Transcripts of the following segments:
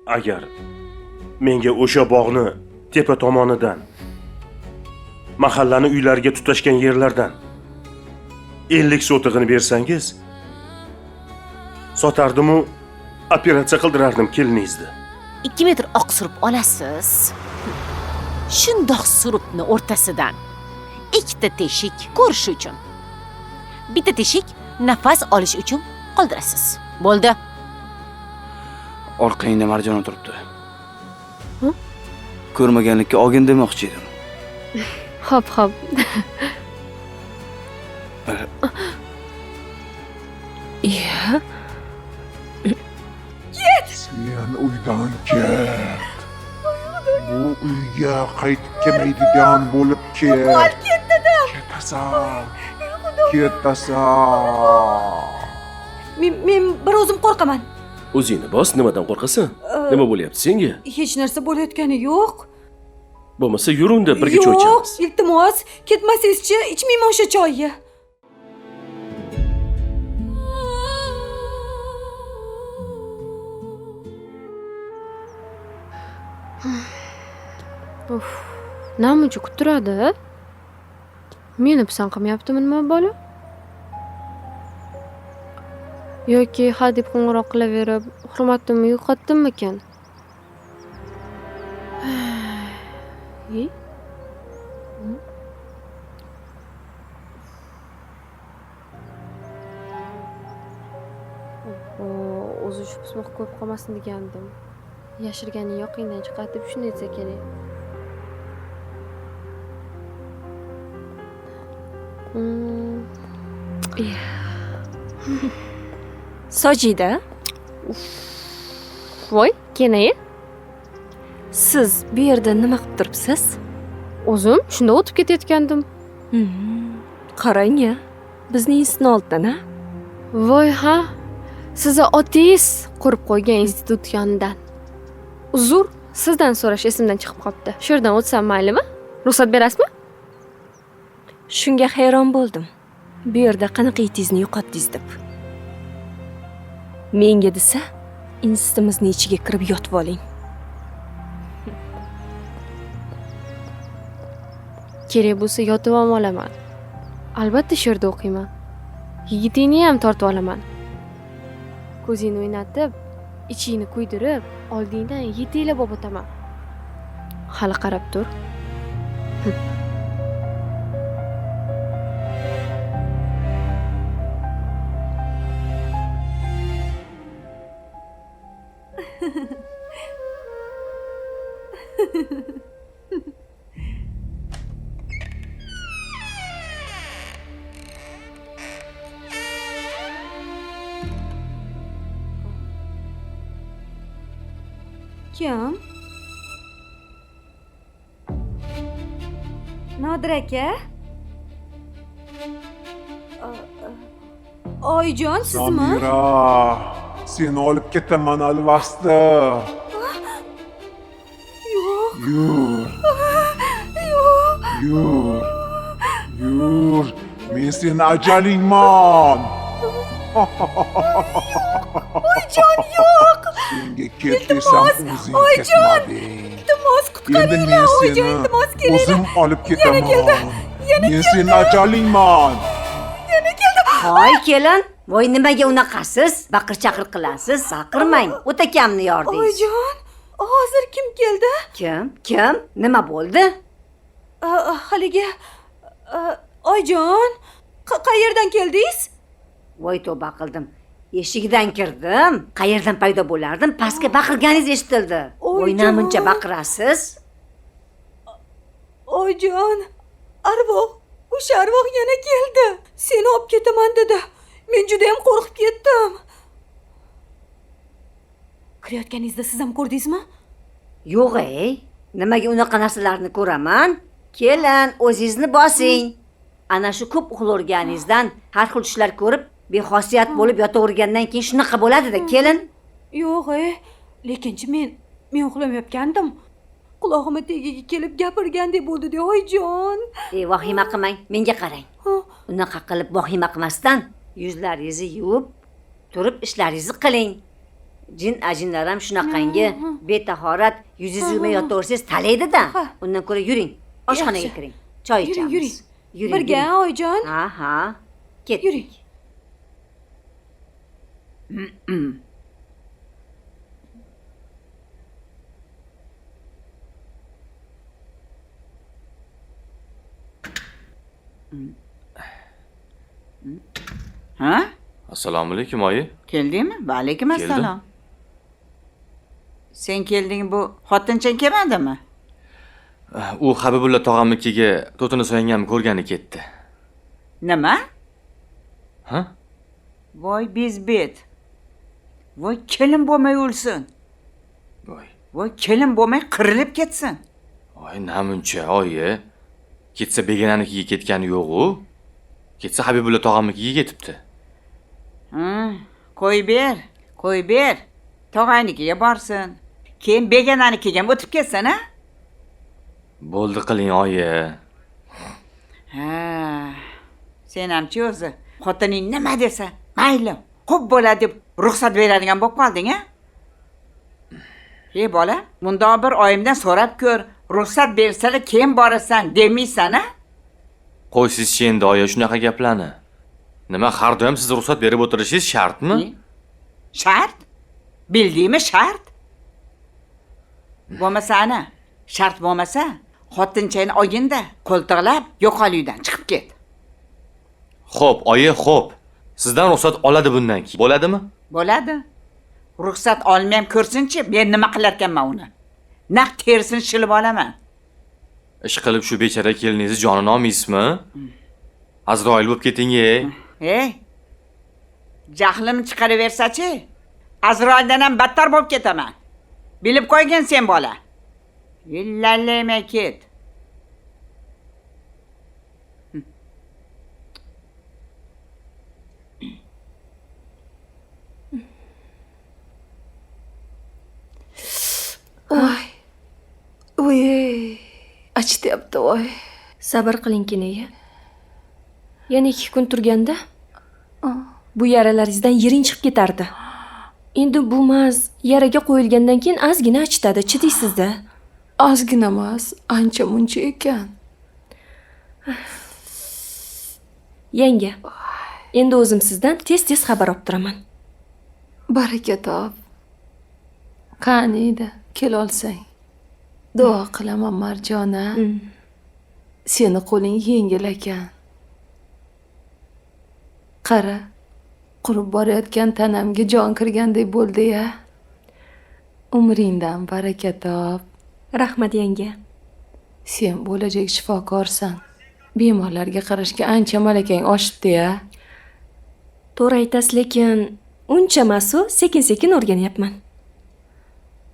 Agar menga o'sha bog'ni tepa tomonidan, mahallani uylariga tutashgan yerlardan 50 sotig'ini bersangiz, sotardim-u operatsiya qildirardim keliningizni. 2 metr oq surib olasiz. Shundoq surubni o'rtasidan ikkita teshik ko'rish uchun, bitta teshik nafas olish uchun qoldirasiz. Bo'ldi. Orqangda Marjon o'tiribdi. Ko'rmaganlikka olgin demoqchi edim. Hop. Iya. Sen uydan ket. Bu uyga qaytib kelmaydigan bo'lib ket. Ketasan. Men bir o'zim qo'rqaman. O'zingni bos, nimadan qo'rqasan? Nima bo'lyapti senga? Hech narsa bo'layotgani yo'q. Bo'lmasa yurunda birga choy ichamiz. Yo'q, iltimos, ketmasangiz-chi, ichmayman o'sha choyni. Namuncha kuturadi? Meni pisand qilmayaptimi nima bola? Yoki hadeb qo'ng'iroq qilaverib, hurmatimni yo'qotdimmikan? O'zi shu pismiq ko'p qolmasin degandim. Yashirgani yoqingdan chiqadi deb shunday desa kerak. Sojida, Voy, kenay. siz bu yerda nima qilib turibsiz? O'zim shunda o'tib ketayotgandim. Qarang-ya, bizning institutning oldidan-a? Voy ha, sizni otangiz qurib qo'ygan institut yonidan. Uzr, sizdan so'rash esimdan chiqib qolibdi. Shu yerdan o'tsam maylimi? Ruxsat berasizmi? Shunga hayron bo'ldim. Bu yerda qanaqa itingizni yo'qotdingiz deb. Menga desa, institutimizning ichiga kirib yotib oling. Kerak bo'lsa yotib ham olaman. Albatta shu yerda o'qiyman. Yigitingni ham tortib olaman. Ko'zingni o'ynatib, ichingni kuydirib, oldingdan yetaklab olib o'taman. Hali qarab tur. Kim? Nodir aka? Oyjon, sizmi? Samira, seni olib ketaman alvasti. Yo'q. Yur. Men seni ajalingman. Oyjon, yo'q. Senga ket desam o'zing ketmading. Iltimos, qutqaringlar, oyjon, iltimos kelinglar. O'zim olib ketaman. Yana Men seni ajalingman. Hoy kelin, voy nimaga unaqasiz? Baqir-chaqir qilasiz, baqirmang. O'takamni yordingiz. Oyjon, hozir kim keldi? Kim? Nima bo'ldi? Haligi Oyjon, qayerdan keldingiz? Voy tavba qildim. Eshikdan kirdim. Qayerdan paydo bo'lardim? Pastga baqirganingiz eshitildi. Voy namuncha baqirasiz? Oyjon, o'sha arvoh yana keldi. Seni olib ketaman dedi. Men juda ham qo'rqib ketdim. Kirayotganingizda siz ham ko'rdingizmi? Yo'q, nimaga unaqa narsalarni ko'raman? Kelin, o'zingizni bosing. Ana shu ko'p uxlorganingizdan har xil tushlar ko'rib, bexosiyat bo'lib yotavergandan keyin shunaqa bo'ladi-da, kelin. Yo'q, lekinchi men uxlamayotgandim. Qulog'imga tagiga kelib gapirgandek bo'ldi-da, oyjon. Vahima qilmang, menga qarang. Unaqa qilib vahima qilmasdan yuzlaringizni yuvib, turib ishlaringizni qiling. Jin ajinlar ham shunaqangi betahorat yuzingiz yuvmay yotaversangiz talaydi-da. Undan ko'ra yuring. Oshxonaga kiring. Choy ichamiz. Yuring. Yuring. Birga, yuring. oyijon. Ha. Ketdik. Yuring. Ha? Assalomu alaykum oyi. Keldingmi? Va alaykum Keldim. assalom. Sen kelding, bu xotinchang kelmadimi? U Habibulla tog'amnikiga to'tini soyanganni ko'rgani ketdi. Nima? Ha? Voy bezbet. Voy kelin bo'lmay o'lsin. Voy. Voy kelin bo'lmay qirilib ketsin. Oy, namuncha oyi. Ketsa begonanikiga ketgani yo'q-u. Ketsa Habibulla tog'amnikiga ketibdi. Qo'y ber. Tog'aynikiga borsin. Keyin begonanikiga ham o'tib ketsin, ha? Bo'ldi qiling oyi. Ha. Sen hamchi o'zi xotining nima desa, mayli, xo'p bo'ladi deb ruxsat beradigan bo'lib qolding, ha? Ey bola, bundoq bir oyimdan so'rab ko'r, ruxsat bersalar keyin borasan demaysan, ha? Qo'ysiz endi oyi shunaqa gaplarni. Nima har doim siz ruxsat berib o'tirishingiz shartmi? Shart? Bildingmi shart? Bo'lmasa ana, shart bo'lmasa, xotinchangni oyinda qo'ltiqlab yo'qol uydan chiqib ket. Xo'p, oyi, xo'p. Sizdan ruxsat oladi bundan keyin. Bo'ladimi? Bo'ladi. Ruxsat olmayam ko'rsinchi, men nima qilar ekanman uni? Naq terisini shilib olaman. Ish qilib shu bechara keliningizni jonini olmaysizmi? Azroil bo'lib keting-ey. Ey. Jahlim chiqaraversa-chi, Azroildan ham battar bo'lib ketaman. Bilib qo'ygin sen bola. Illallamay ket. Voy, achityapti voy. Sabr qiling kenaga. Yana 2 kun turganda bu yaralaringizdan yering chiqib ketardi. Endi bu maz yaraga qo'yilgandan keyin ozgina achitadi, chidaysizda. Ozgina emas, ancha muncha ekan. Yanga, endi o'zim sizdan tez xabar olib turaman. Baraka top. Qaniydi, kel olsang. Duo qilaman Marjona. Seni qo'ling yengil ekan. Qara, qurib borayotgan tanamga jon kirgandek bo'ldi-ya. Umringdan baraka top. Rahmat yanga. Sen bo'lajak shifokorsan. Bemorlarga qarashga ancha malakang oshibdi-ya. To'g'ri aytasiz, lekin uncha emas-u, sekin-sekin o'rganyapman.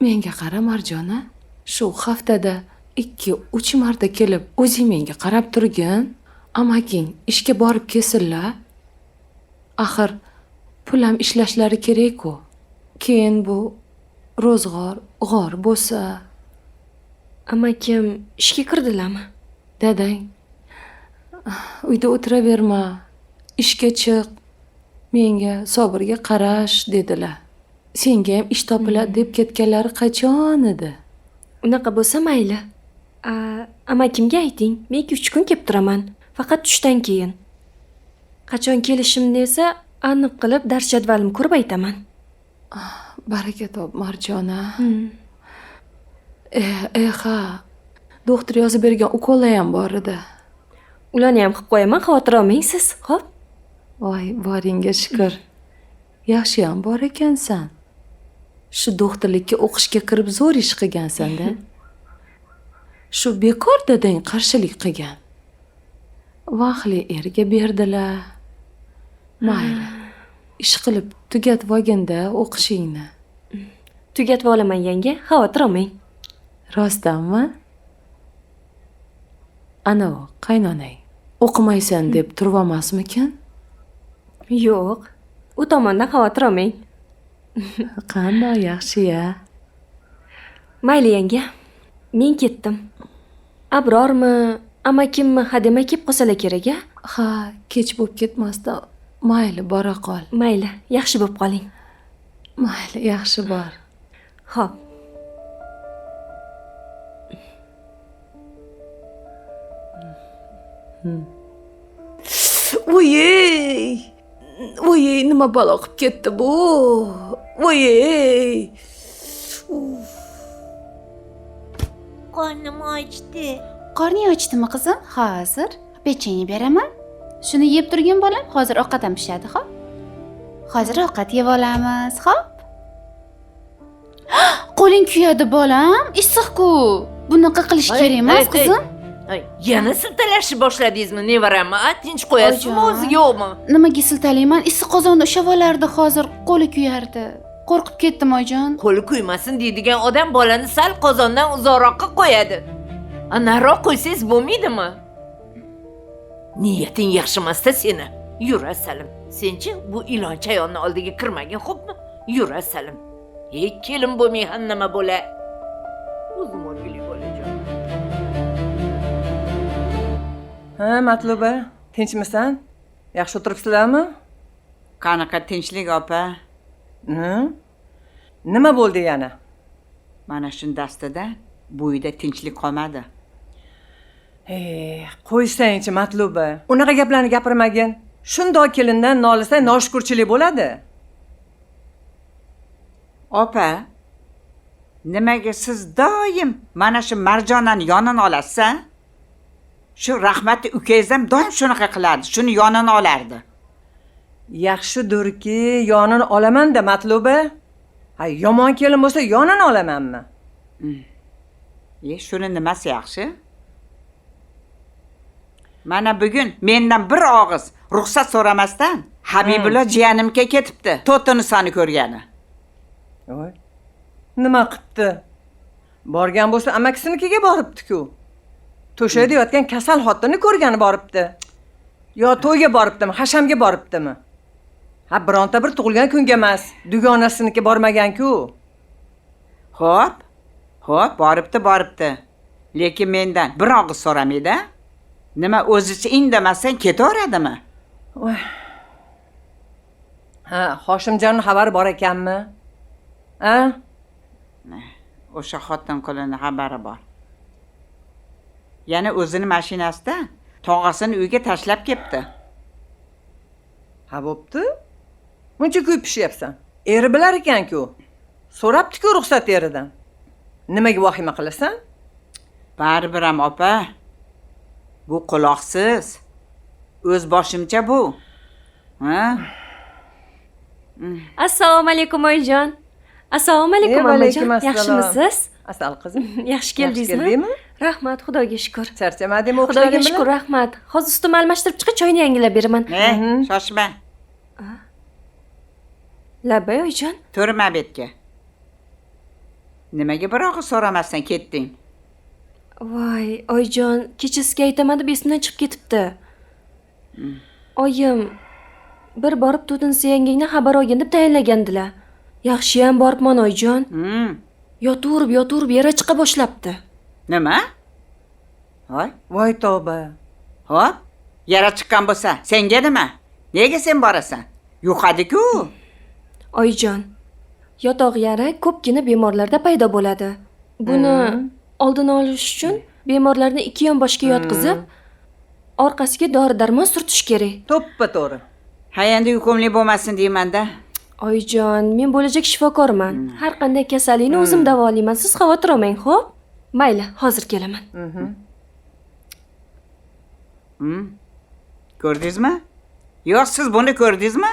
Menga qara Marjona, shu haftada 2-3 marta kelib o'zing menga qarab turgin. Amaking ishga borib kelsinlar. Axir pul ham ishlashlari kerak-ku. Keyin bu ro'zg'or g'or bo'lsa, Amakim ishga kirdilarmi? dadang uyda o'tiraverma, ishga chiq. Menga Sobirga qarash dedilar. Senga ham ish topiladi deb ketganlari qachon edi? Unaqa bo'lsa mayli. Amakimga ayting, men 2-3 kun kelib turaman, faqat tushdan keyin. Qachon kelishimni esa aniq qilib dars jadvalimni ko'rib aytaman. Baraka top Marjona. Ha, doktor yozib bergan ukollar ham bor edi. Ularni ham qilib qo'yaman, xavotir olmang siz. Xo'p? Voy, boringga shukr. Yaxshi ham bor ekansan. Shu doktorlikka o'qishga kirib zo'r ish qilgansan-da. Shu bekor dadang qarshilik qilgan. Vaqtli erga berdilar. Mayli. Ish qilib tugatib olganda o'qishingni. Tugatib olaman yanga, xavotir olmang. Rostdanmi? Ana u qaynonang o'qimaysan deb turib olmasmikin? Yo'q, u tomondan xavotir olmang. Qanday yaxshi-ya. Mayli yanga, men ketdim. Abrormi, amakimmi hademay kelib qolsalar kerak-a? Ha, kech bo'lib ketmasdan mayli bora qol. Mayli, yaxshi bo'lib qoling. Mayli, yaxshi bor. Xo'p. Voyey! Voyey, nima balo qilib ketdi bu? Voyey! Qornim ochdi. Qorning ochdimi qizim? Hozir pechenye beraman. Shuni yeb turgin bolam, hozir ovqat ham pishadi, xo'p? Hozir ovqat yeb olamiz, xo'p? Qo'ling kuyadi bolam, issiq-ku. Bunaqa qilish kerak emas, qizim. Yana siltalashni boshladingizmi, nevaramni? Tinch qo'yasizmi o'zi yo'qmi? Nimaga siltalayman? Issiq qozonda ushlab olardi, hozir qo'li kuyardi. Qo'rqib ketdim oyijon. Qo'li kuymasin deydigan odam bolani sal qozondan uzoqroqqa qo'yadi. Nariroq qo'ysangiz bo'lmaydimi? Niyating yaxshi emas-da seni. Yur asalim. Senchi bu ilon chayonni oldiga kirmagin, xo'pmi? Yur asalim. Kelin bo'lmay ham nima bo'la? O'zim o'rgili bo'lajon. Ha, Matluba, tinchmisan? Yaxshi o'tiribsizlarmi? Qanaqa tinchlik opa? Nima bo'ldi yana? Mana shu dastida bu uyda tinchlik qolmadi. Qo'ysangchi Matluba. Unaqa gaplarni gapirmagin. Shundoq kelindan nolisang noshukurchilik bo'ladi. Opa, nimaga siz doim mana shu Marjonani yonini olasiz? Shu rahmatli ukangiz ham doim shunaqa qilardi. Shuni yonini olardi. Yaxshidurki, yonini olaman-da Matluba. Ha, yomon kelin bo'lsa yonini olamanmi? Shuni nimasi yaxshi? Mana bugun mendan bir og'iz ruxsat so'ramasdan Habibulla jiyanimga ketibdi. To'tinisani ko'rgani. Voy. Nima qilibdi? Borgan bo'lsa amakisinikiga boribdi-ku. To'shakda yotgan kasal xotinni ko'rgani boribdi. Yo to'yga boribdimi, hashamga boribdimi? Ha, bironta bir tug'ilgan kunga emas, dugonasiniki bormagan-ku. Xo'p, boribdi. Lekin mendan bir og'iz so'ramaydi. Nima o'zicha indamasdan ketaveradimi? Voy. Ha, Hoshimjonning xabari bor ekanmi? Ha? O'sha xotin qo'lini xabari bor. Yana o'zini mashinasida tog'asini uyga tashlab ketdi. Ha, bo'pti. Muncha kuyib pishyapsan. Eri bilar ekan-ku. So'rabdi-ku ruxsat eridan. Nimaga vahima qilasan? Baribir ham opa. Bu quloqsiz. O'z boshimcha bu. Ha? Assalomu alaykum oyijon. Assalomu alaykum omajon. Yaxshimisiz? Asal qizim. Yaxshi keldingizmi? Rahmat, Xudoga shukr. Charchamadingmi Xudoga o'qishlaring shukr, rahmat. Hozir ustimni almashtirib chiqib choyni yangilab beraman. Shoshma. Labbay oyijon. Turma betga. Nimaga bir og'iz so'ramasdan ketding? Voy, oyijon, kechasiga aytaman deb esimdan chiqib ketibdi. Oyim bir borib To'tinsa yangangni xabar olgin deb tayinlagandilar. Yaxshiyam boribman oyijon. Yoturib yara chiqa boshlabdi. Nima? Voy tavba. Hop, yara chiqqan bo'lsa, senga nima? Nega sen borasan? Yo'qadi-ku. Oyijon, yotoq yara ko'pgina bemorlarda paydo bo'ladi. Buni oldini olish uchun bemorlarni ikki yon boshga yotqizib, orqasiga dori-darmon surtish kerak. To'ppa-to'g'ri. Ha, endi yuqumli bo'lmasin deyman-da. Oyijon, men bo'lajak shifokorman. Har qanday kasallikni o'zim davolayman. Siz xavotir olmang, xo'p? Mayli, hozir kelaman. Ko'rdingizmi? Yo'q, siz buni ko'rdingizmi?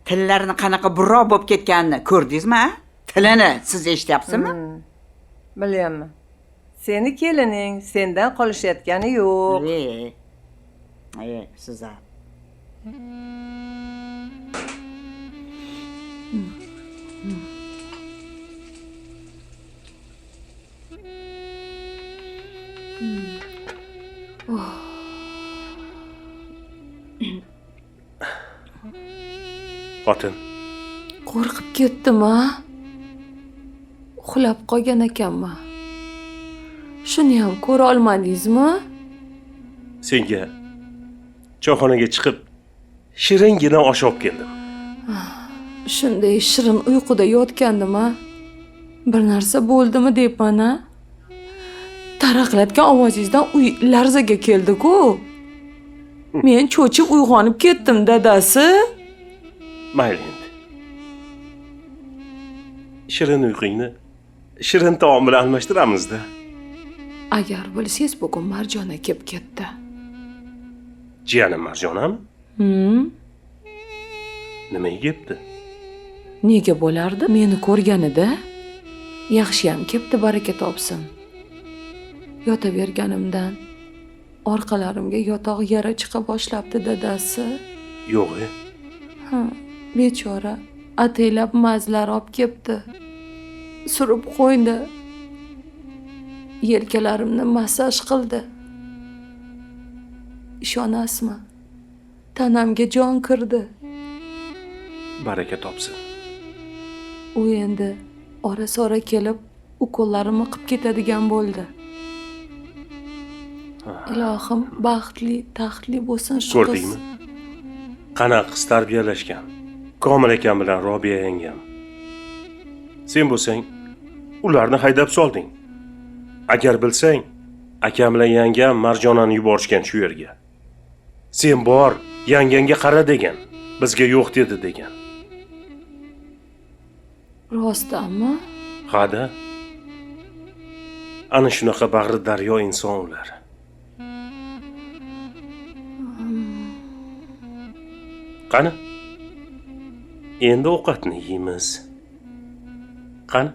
Tillarini qanaqa burroq bo'lib ketganini ko'rdingizmi? Tilini siz eshityapsizmi? Bilyapman. Seni kelining sendan qolishayotgani yo'q. Siz ham. Xotin. Qo'rqib ketdim-a? Uxlab qolgan ekanman. Shuni ham ko'ra olmadingizmi? Senga choyxonaga chiqib shiringina osh olib keldim. shunday shirin uyquda yotgandim a. Bir narsa bo'ldimi deyman a. Taraqlatgan ovozingizdan uy larzaga keldi-ku. Men cho'chib uyg'onib ketdim, dadasi. Mayli endi. Shirin uyqungni shirin taom bilan almashtiramizda. Agar bilsangiz, bugun Marjona kelib ketdi. Jiyanim Marjonami? Nimaga kelibdi? Nega bo'lardi? Meni ko'rganida yaxshiyam kelibdi, baraka topsin. Yotaverganimdan orqalarimga yotoq yara chiqa boshlabdi, dadasi. Yo'q. Bechora ataylab mazlar olib kelibdi. Surib qo'ydi. Yelkalarimni massaj qildi. Ishonasizmi? Tanamga jon kirdi. Baraka topsin. U endi ora-sora kelib ukollarimni qilib ketadigan bo'ldi. Ilohim baxtli, taxtli bo'lsin shu qiz. Ko'rdingmi? Qanaqa qiz tarbiyalashgan. Komil akam bilan Robiya yangam. Sen bo'lsang, ularni haydab solding. Agar bilsang, akam bilan yangam Marjonani yuborishgan shu yerga. Sen bor, yangangga qara degan, bizga yo'q dedi degan. Rostdanmi? Hada. Ana shunaqa bag'ri daryo inson ular. Qani? Endi ovqatni yeymiz. Qani?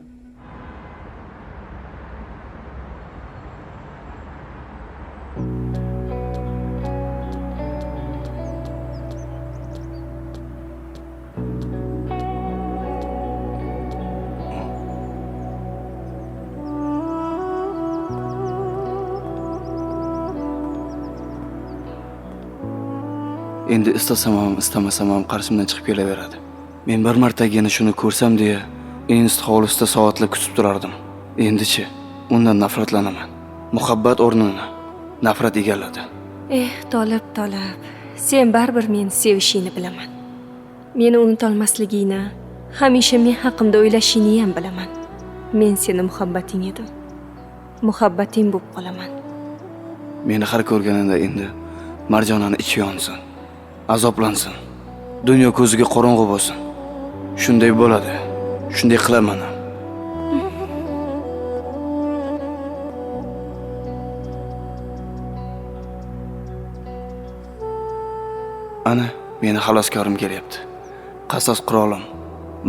Endi istasam ham, istamasam ham qarshimdan chiqib kelaveradi. Men bir martagina shuni ko'rsam deya, institut hovlisida soatlab kutib turardim. Endi-chi, undan nafratlanaman. Muhabbat o'rnini nafrat egalladi. Tolib, sen baribir meni sevishingni bilaman. Meni unutolmasligingni, hamisha men haqimda o'ylashingni ham bilaman. Men seni muhabbating edim. Muhabbating bo'lib qolaman. Meni har ko'rganida endi Marjonani ichi yonsin, azoblansin. Dunyo ko'ziga qorong'u bo'lsin. Shunday bo'ladi. Shunday qilaman. Ana, meni xaloskorim kelyapti. Qasos qurolim.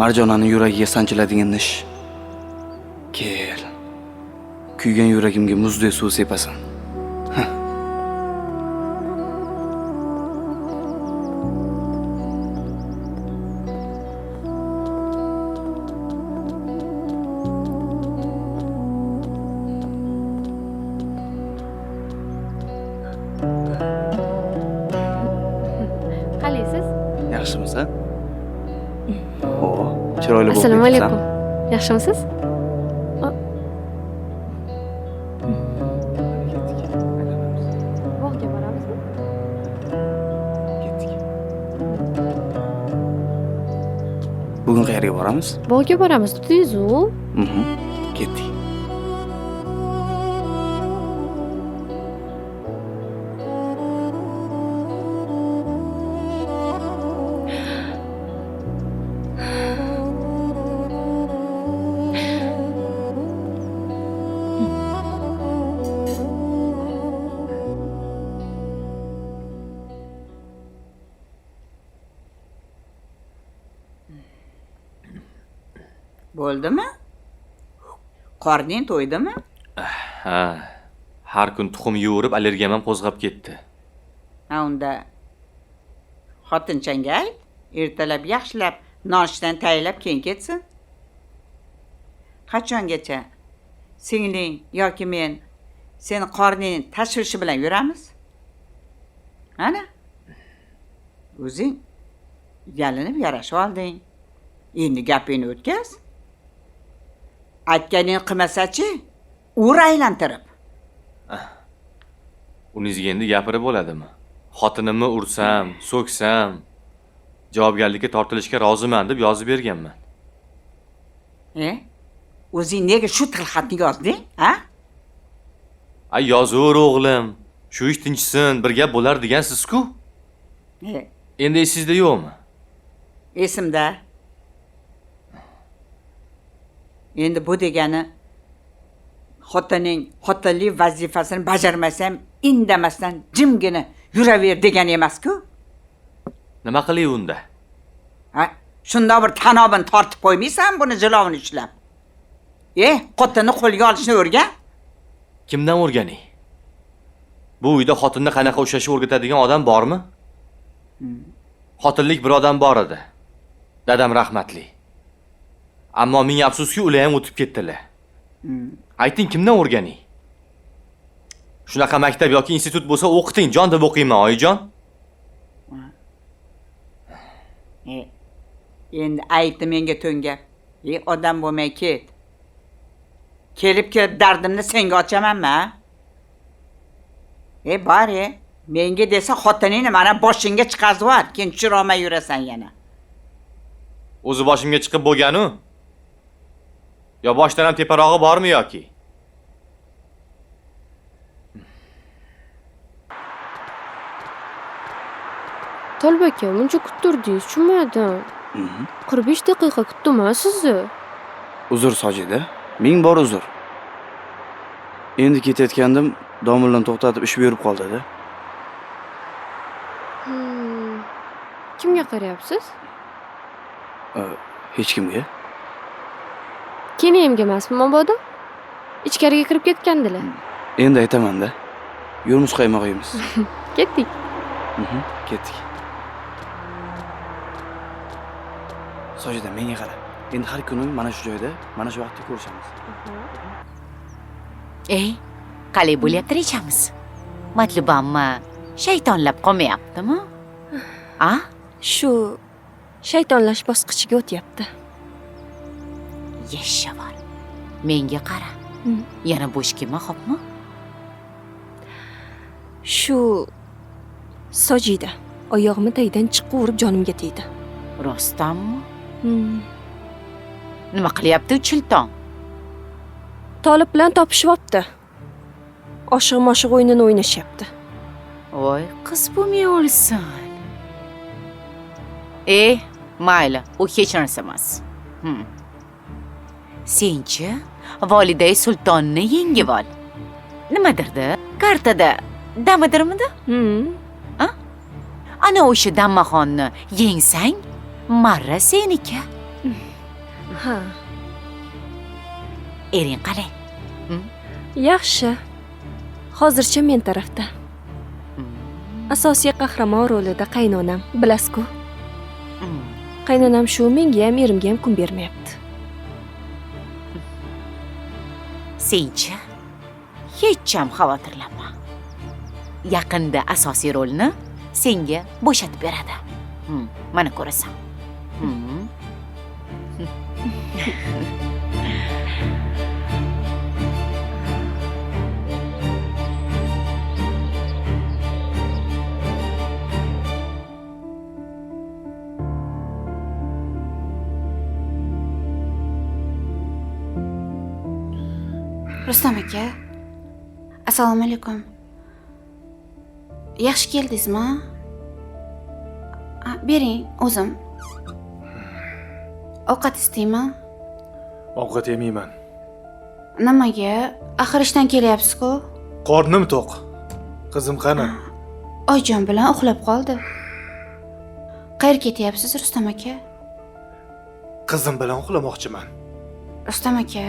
Marjonani yuragiga sanchiladigan nish. Kel. Kuygan yuragimga muzdek suv sepasan. Qalaysiz? Yaxshimisan? Chiroyli bo'lib Assalomu ketibsan. alaykum. Yaxshimisiz? Bog'ga boramizmi? Bugun qayerga boramiz? Bog'ga boramiz, dedingiz-ku. Ketdik. Bo'ldimi? Qorning to'ydimi? Ha. Har kun tuxum yeyib allergiyam ham qo'zg'ab ketdi. Ha, unda xotinchangga ayt, ertalab yaxshilab nonushtadan tayyorlab keyin ketsin. Qachongacha singling yoki men seni qorning tashvishi bilan yuramiz? Ana. O'zing yalinib yarashib olding. Endi gapingni o'tkaz. Aytganingni qilmasa-chi, ur aylantirib. Uningizga endi gapirib bo'ladimi? Xotinimni ursam, so'ksam, Javobgarlikka tortilishga roziman deb yozib berganman. O'zing nega shu tilxatni yozding, ha? Ay, yozur o'g'lim. Shu ish tinchsin, bir gap bo'lar degansiz-ku. Endi esingizda yo'qmi? Esimda. Endi bu degani xotinlik vazifasini bajarmasam, indamasdan jimgina yuraver degani emas-ku. Nima qilay unda? Ha, shunda bir tanobini tortib qo'ymaysan buni jilovini ushlab. Xotinni qo'lga olishni o'rgan. Kimdan o'rganing? Bu uyda xotinni qanaqa ushlashni o'rgatadigan odam bormi? Xotinlik bir odam bor edi. Dadam rahmatli. Ammo ming afsuski ular ham o'tib ketdilar. Ayting, kimdan o'rganing? Shunaqa maktab yoki institut bo'lsa o'qiting, jon deb o'qiyman, oyijon. Endi aytdi menga to'ngab. Odam bo'lmay ket. Kelib dardimni senga ochamanmi? Bor, menga desa xotiningni mana boshingga chiqazib yubor, keyin tushirolmay yurasan yana. O'zi boshimga chiqib bo'lganu? Yo boshdan ham teparog'i bormi yoki? Tolbaka, muncha kuttirdingiz, tushunmadim. 45 daqiqa kutdim-a sizni. Uzr Sojida, ming bor uzr. Endi ketayotgandim, domladan to'xtatib ish buyurib qoldi-da. Kimga qarayapsiz? Hech kimga. Keniyamga emasmi, mabodo? Ichkariga kirib ketgandilar. Endi aytaman-da. Yurimiz qaymoq yeymiz. Ketdik. Ketdik. Sojida, menga qara. Endi har kuni mana shu joyda, mana shu vaqtda ko'rishamiz. Qalay bo'lyapti rejamiz? Matlubamma shaytonlab qolmayaptimi? Shu shaytonlash bosqichiga o'tyapti. Yashavar. Menga qara. Yana bo'sh kelma, xo'pmi? Shu Sojida, oyog'imni tagidan chiqib urib jonimga tegdi. Rostdanmi? Nima qilyapti Chilton? Tolib bilan topishibdi. Oshiq-moshiq o'yinini o'ynashyapti. Voy, qiz bo'lmay o'lsin. Mayli, u hech narsa emas. Senchi Voliday sultonni yengib ol. Nimadirdi? Kartada damidirmidi? Ana o'sha dammaxonni yengsang, marra seniki. Ering qalay? Yaxshi. Hozircha men tarafda. Asosiy qahramon rolida qaynonam, bilasiz-ku. Qaynonam shu menga ham erimga ham kun bermayapti. Senchi hech ham xavotirlanma. Yaqinda asosiy rolni senga bo'shatib beradi. Mana ko'rasan. Rustam aka. Assalomu alaykum. Yaxshi keldingizmi? Bering, o'zim. Ovqat istaymi? Ovqat yemayman. Nimaga? Axir ishdan kelyapsiz-ku. Qornim to'q. Qizim qani? Oyjon bilan uxlab qoldi. Qayerga ketyapsiz, Rustam aka? Qizim bilan uxlamoqchiman. Rustam aka,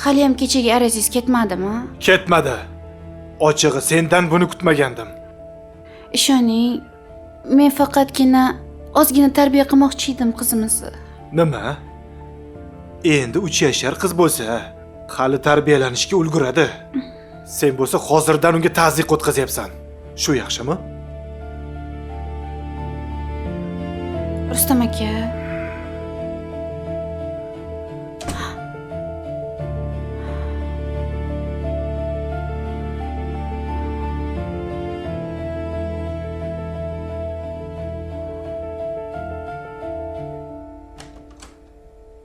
hali ham kechagi arazangiz ketmadimi? Ketmadi. Ochig'i sendan buni kutmagandim. Ishoning, men faqatgina ozgina tarbiya qilmoqchi edim qizimizni. Nima? Endi 3 yashar qiz bo'lsa, hali tarbiyalanishga ulguradi. Sen bo'lsa hozirdan unga ta'ziq o'tkazyapsan. Shu yaxshimi? Rustam aka,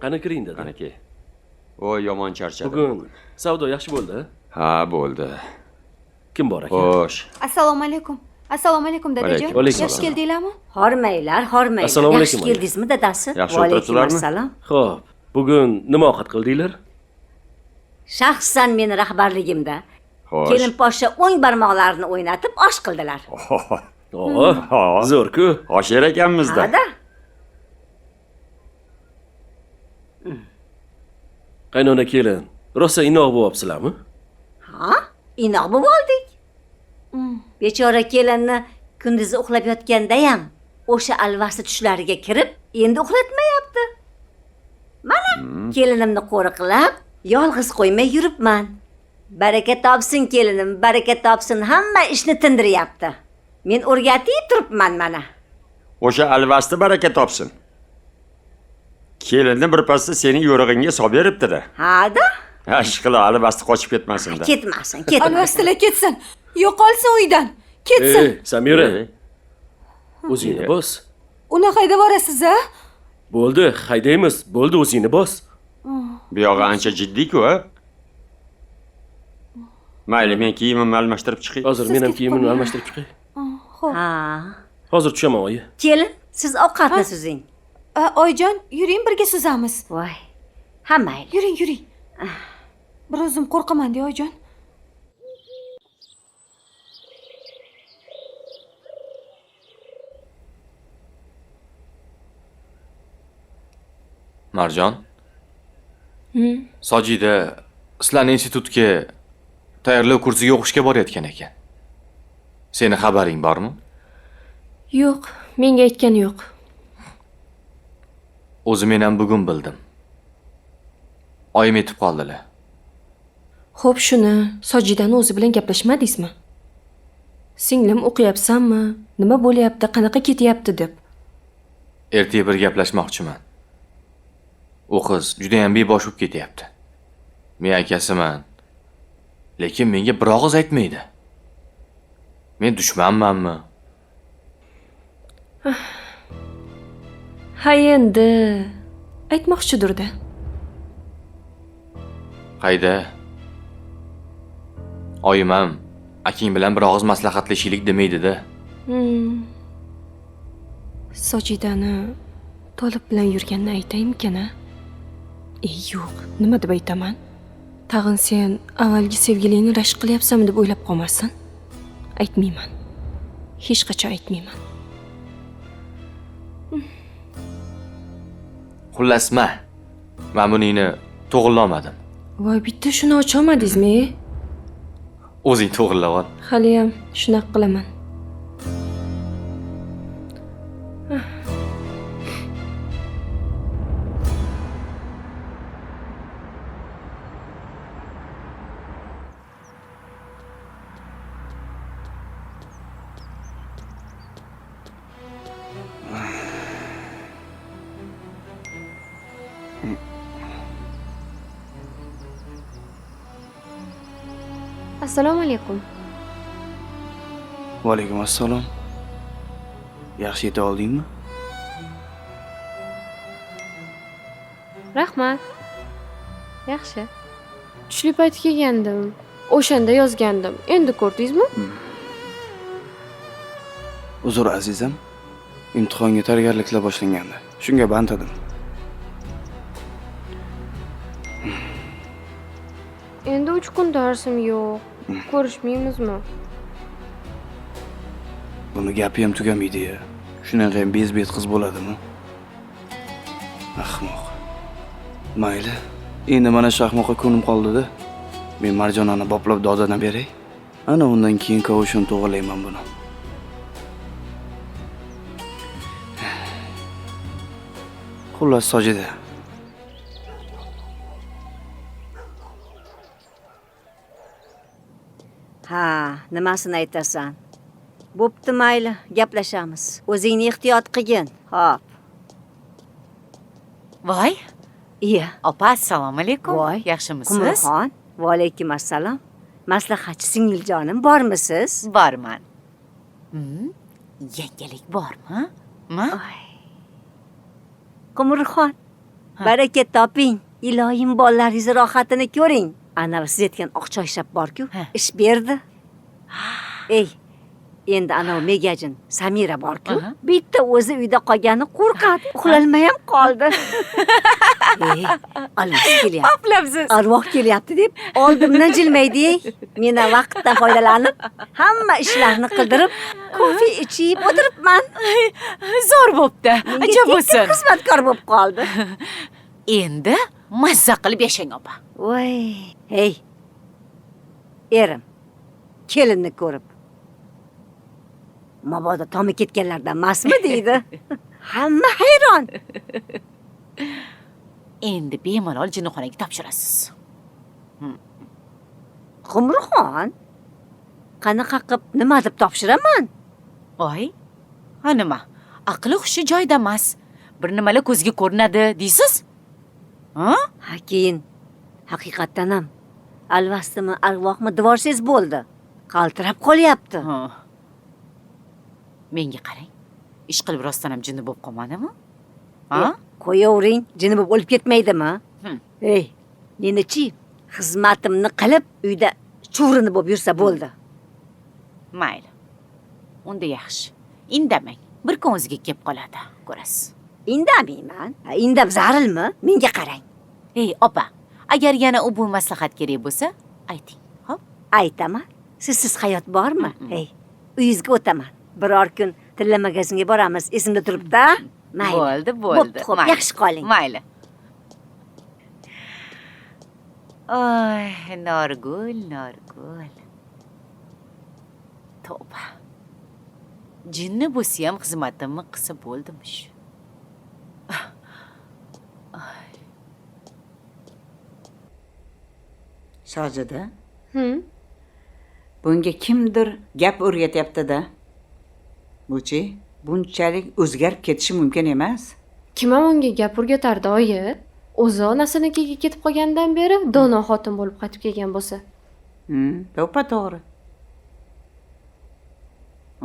Qani kiring dedi. Qaniki. Voy, yomon charchadim. Bugun savdo yaxshi bo'ldi. Ha, bo'ldi. Kim bor ekan? Xo'sh. Assalomu alaykum. Assalomu alaykum dadajon. Alaykum Yaxshi keldinglarmi? Hormanglar, hormanglar. Assalomu alaykum, Yaxshi keldingizmi dadasi? Yaxshi Va alaykum o'tiribsizlarmi? assalom. Xo'p, bugun nima ovqat qildinglar? Shaxsan meni rahbarligimda Xo'sh. kelin poshsha o'ng barmoqlarini o'ynatib osh qildilar. Oo, zo'r-ku. Osher ekanmizda. Hada. Qaynona kelin, rosa inoq bo'lyapsizlarmi? Ha? Inoq bo'lib oldik. Bechora kelinni kunduzi uxlab yotganda ham o'sha alvasti tushlariga kirib, endi uxlatmayapti. Mana kelinimni qo'riqlab, yolg'iz qo'ymay yuribman. Baraka topsin kelinim, baraka topsin, hamma ishni tindiryapti. Men o'rgatib turibman mana. O'sha alvasti baraka topsin. Kelinni birpasda sening yo'rig'ingga solib beribdi-da. Hada? Ashqila alvasti qochib ketmasin-da. Ketmasin, ketmasin. Alvastilar ketsin. Yo'qolsin uydan. Ketsin. Samira. O'zingni bos. Uni haydab borasiz a? Bo'ldi, haydaymiz. Bo'ldi, o'zingni bos. Bu yog'i ancha jiddiy-ku, ha? Mayli, men kiyimimni almashtirib chiqay. Hozir men ham kiyimimni almashtirib chiqay. Ha. Hozir tushaman, oyi. Kelin, siz ovqatni suzing. Oyjon, yuring birga suzamiz. Voy. Ha, mayli. Yuring, yuring. Bir o'zim qo'rqaman-da, oyjon. Marjon. Sojida sizlarning institutga tayyorlov kursiga o'qishga borayotgan ekan. Seni xabaring bormi? Yo'q, menga aytgani yo'q. O'zim men ham bugun bildim. Oyim etib qoldilar. Xo'p, shuni Sojidani o'zi bilan gaplashmadingizmi? Singlim o'qiyapsanmi? Nima bo'lyapti? Qanaqa ketyapti deb. Ertaga bir gaplashmoqchiman. U qiz juda ham bebosh bo'lib ketyapti. Men akasiman. Lekin menga bir og'iz aytmaydi. Men dushmanmanmi? Ha endi aytmoqchidir-da. Qayda? Oyim ham aking bilan bir og'iz maslahatlashaylik demaydi-da. Sojidani Tolib bilan yurganini aytaymikan-a? Yo'q, nima deb aytaman? Tag'in sen avvalgi sevgilingni rashk qilyapsanmi deb o'ylab qolmasin. Aytmayman. Hech qachon aytmayman. Xullasma. Men buningni to'g'rilolmadim. Voy, bitta shuni ocha olmadingizmi? O'zing to'g'rilab ol. Hali ham shunaqa qilaman. Assalomu alaykum. Va alaykum assalom. Yaxshi yeta oldingmi? Rahmat. Yaxshi. Tushli payt kelgandim. O'shanda yozgandim. Endi ko'rdingizmi? Uzr azizam. Imtihonga tayyorgarliklar boshlangandi. Shunga band edim. Endi 3 kun darsim yo'q. Ko'rishmaymizmi? Buni gapi ham tugamaydi-ya. Shunaqa ham bezbet qiz bo'ladimi? Ahmoq. Mayli. Endi mana shu ahmoqqa ko'nim qoldi-da. Men Marjonani boplab dodana beray. Ana undan keyin kavushini to'g'rilayman buni. Xullas Sojida. Ha, nimasini aytasan? Bo'pti, mayli, gaplashamiz. O'zingni ehtiyot qilgin. Xo'p. Voy, Iya. opa, assalomu alaykum. Voy, Yaxshimisiz? Qumrxon. Va alaykum assalom. Maslahatchi singiljonim bormisiz? Borman. Yangilik bormi? Qumrxon. Baraka toping. Iloyim bolalaringizni rohatini ko'ring. Ana siz aytgan oq choyshab bor-ku, ish berdi. Ey, endi ana megajin Samira bor-ku, bitta o'zi uyda qolgani qo'rqadi. Uxlolmay ham qoldi. Ey, alloh kelyapti. Xoplabsiz. Arvoh kelyapti deb oldimdan jilmaydi. Mena vaqtdan foydalanib, hamma ishlarni qildirib, kofe ichib o'tiribman. Zo'r bo'pti. Ajab bo'lsin. Xizmatkor bo'lib qoldi. Endi mazza qilib yashang opa. Voy, hey. Erim, kelinni ko'rib. Mabodo tomi ketganlardan emasmi deydi. Hamma hayron. Endi bemalol jinnixonaga topshirasiz. Qumrxon, qanaqa qilib nima deb topshiraman? Voy, ha nima? Aqli hushi joyida emas. Bir nimalar ko'zga ko'rinadi deysiz? Ha? Keyin haqiqatdan ham alvastimi, arvohmi divorsiz bo'ldi. Qaltirab qolyapti. Menga qarang. Ish qilib rostdan ham jinni bo'lib qolmadimi? Ha? Qo'yavering, jinni bo'lib o'lib ketmaydimi? Ey, meni-chi, xizmatimni qilib uyda chuvrini bo'lib yursa bo'ldi. Mayli. Unda yaxshi. Indamang. Bir kun o'ziga kelib qoladi, ko'rasiz. Indamayman. Indab zarilmi? Menga qarang. Ey, opa, agar yana u bu maslahat kerak bo'lsa, ayting. Xo'p? Aytaman. Sizsiz hayot bormi? Ey, uyingizga o'taman. Biror kun tilla magazinga boramiz. Esimda turibdi. Mayli. Bo'ldi. Xo'p, yaxshi qoling. Mayli. Oy, Norgul. Tavba. Jinni bo'lsa ham xizmatimni qilsa bo'ldimish. Shojida. Bunga kimdir gap o'rgatyapti-da. Buchi, bunchalik o'zgarib ketishi mumkin emas. Kim ham unga gap o'rgatardi, oyi? O'zi onasinikiga ketib qolgandan beri dono xotin bo'lib qaytib kelgan bo'lsa. To'g'ri.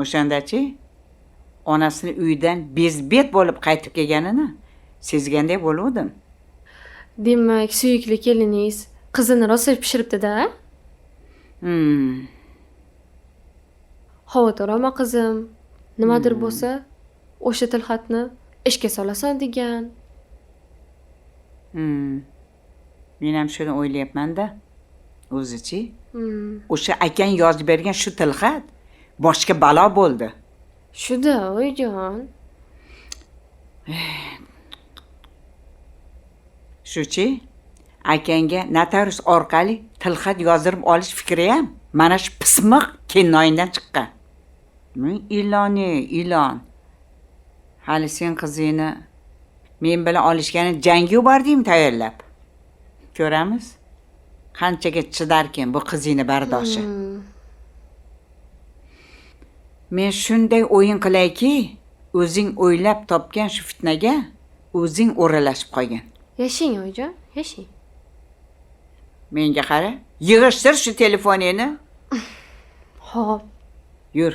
O'shandachi onasini uydan bezbet bo'lib qaytib kelganini sezgandek bo'luvdim. Demak, suyukli keliningiz qizini rosa pishiribdi-da? Xavotir olma qizim. Nimadir bo'lsa, o'sha tilxatni ishga solasan degan. Men ham shuni o'ylayapman-da. O'zichi, o'sha akang yozib bergan shu tilxat boshga balo bo'ldi. Shuda, oyijon. Shuchi, akangga notarius orqali tilxat yozdirib olish fikri ham mana shu pismiq kennoyindan chiqqan. Ilon. Hali sen qizingni men bilan olishgani jangga yubordingmi tayyorlab? Ko'ramiz. Qanchaga chidarkin bu qizingni bardoshi. Men shunday o'yin qilayki, o'zing o'ylab topgan shu fitnaga o'zing o'ralashib qolgan. Yashing, oyijon, yashing. Menga qara, yig'ishtir shu telefoningni. Xo'p. Yur.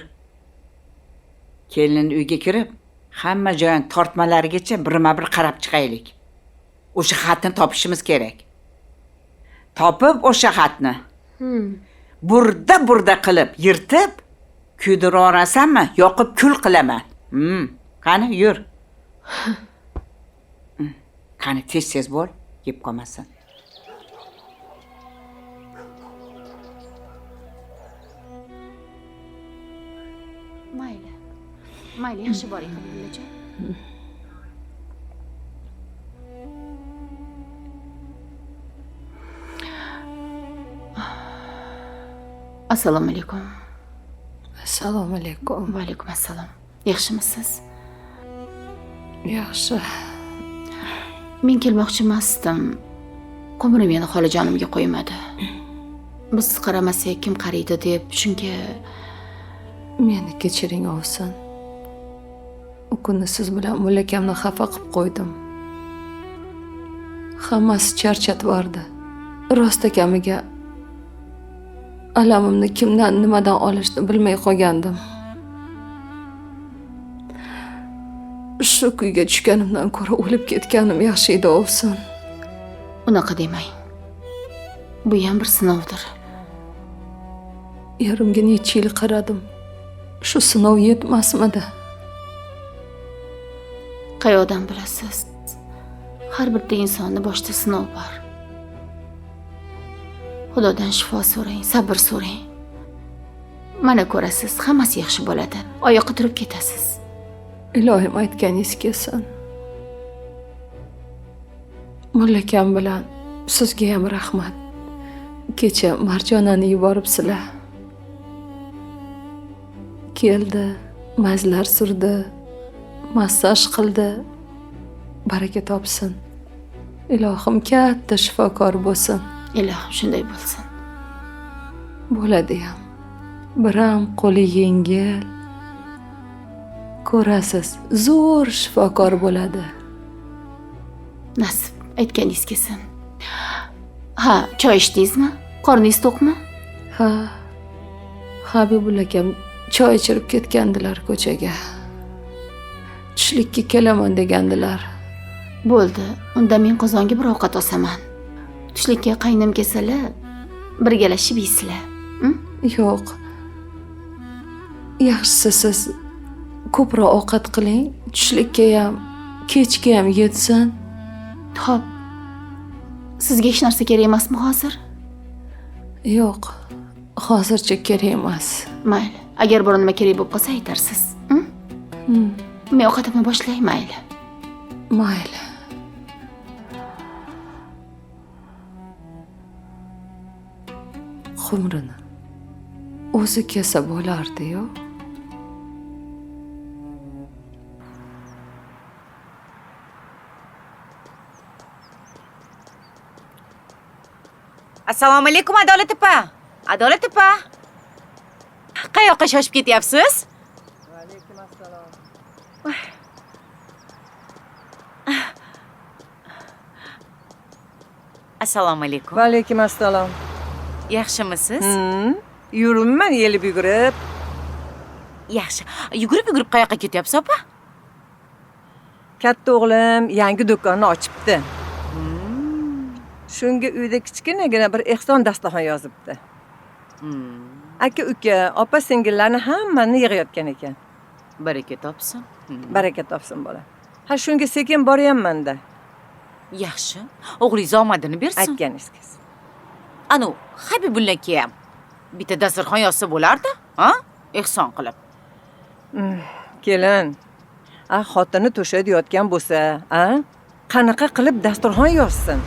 Kelin uyga kirib, hamma joyni tortmalarigacha birma-bir qarab chiqaylik. O'sha xatni topishimiz kerak. Topib o'sha xatni burda qilib yirtib, kuydirib orasanmi, yoqib kul qilaman. Qani yur. Qani tez bo'l, yeb qolmasin. Mayli, yaxshi boring, Habibullajon. Assalomu alaykum. Assalomu alaykum. Va alaykum assalom. Yaxshimisiz? Yaxshi. Men kelmoqchi emasdim. Qumri meni xolajonimga qo'ymadi. Biz qaramasak kim qaraydi deb, shunga meni kechiring ovsin. U kuni siz bilan mullakamni xafa qilib qo'ydim. Hammasi charchatib yubordi. Rost akamiga alamimni kimdan, nimadan olishni bilmay qolgandim. shu kuyga tushganimdan ko'ra o'lib ketganim yaxshi edi ovsin. Unaqa demang. Bu ham bir sinovdir. Erimga necha yil qaradim. Shu sinov yetmasmidi? Qayoqdan bilasiz? Har bitta insonni boshida sinov bor. Xudodan shifo so'rang, sabr so'rang. Mana ko'rasiz, hammasi yaxshi bo'ladi. Oyoqqa turib ketasiz. Ilohim aytganingiz kelsin. Mullakam bilan sizga ham rahmat. Kecha Marjonani yuboribsizlar. Keldi, mazlar surdi, massaj qildi. Baraka topsin. Ilohim katta shifokor bo'lsin. Ilohim shunday bo'lsin. Bo'ladi ham. Biram qo'li yengil. Ko'rasiz, zo'r shifokor bo'ladi. Nasib, aytganingiz kelsin. Ha, choy ichdingizmi? Qorningiz to'qmi? Ha. Habibul akam choy ichirib ketgandilar ko'chaga. Tushlikka kelaman degandilar. Bo'ldi. Unda men qozonga bir ovqat osaman. Tushlikka qaynam kelsalar, birgalashib yeysizlar. Yo'q. Yaxshisi siz ko'proq ovqat qiling. Tushlikka ham, kechga ham yetsin. Xo'p. Sizga hech narsa kerak emasmi hozir? Yo'q. Hozircha kerak emas. Mayli. Agar bir nima kerak bo'lib qolsa aytarsiz. Men ovqatimni boshlay, mayli. Mayli. Xumrini o'zi kelsa bo'lardi-yu. Assalomu alaykum Adolat opa. Adolat opa. Qayoqqa shoshib ketyapsiz? Va alaykum assalom. Assalomu alaykum. Va alaykum assalom. Yaxshimisiz? Yuribman yelib yugurib. Yaxshi. Yugurib qayoqqa ketyapsiz opa? Katta o'g'lim yangi do'konni ochibdi. Shunga uyda kichkinagina bir ehson dasturxon yozibdi. Aka uka, opa singillarni hammani yig'ayotgan ekan. Baraka topsin. Baraka topsin bola. Ha shunga sekin boryapman-da. Yaxshi. O'g'lingiz omadini bersin. Aytganingiz kelsin. Anu, Habibullaki ham bitta dasturxon yozsa bo'lardi, ha? Ehson qilib. Kelin. Xotini to'shada yotgan bo'lsa, qanaqa qilib dasturxon yozsin?